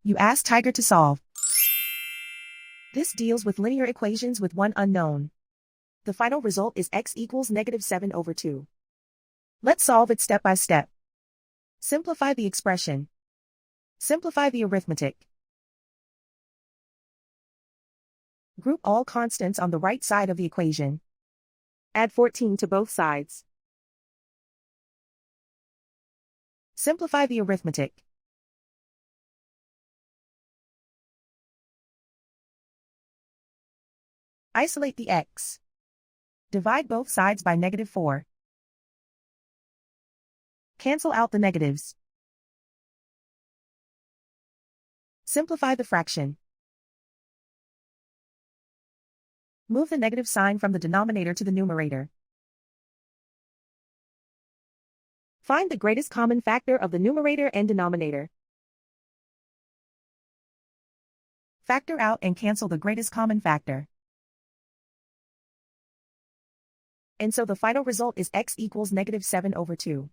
You ask Tiger to solve. This deals with linear equations with one unknown. The final result is x equals -7/2. Let's solve it step by step. Simplify the expression. Simplify the arithmetic. Group all constants on the right side of the equation. Add 14 to both sides. Simplify the arithmetic. Isolate the x. Divide both sides by -4. Cancel out the negatives. Simplify the fraction. Move the negative sign from the denominator to the numerator. Find the greatest common factor of the numerator and denominator. Factor out and cancel the greatest common factor. And so the final result is x equals -7/2.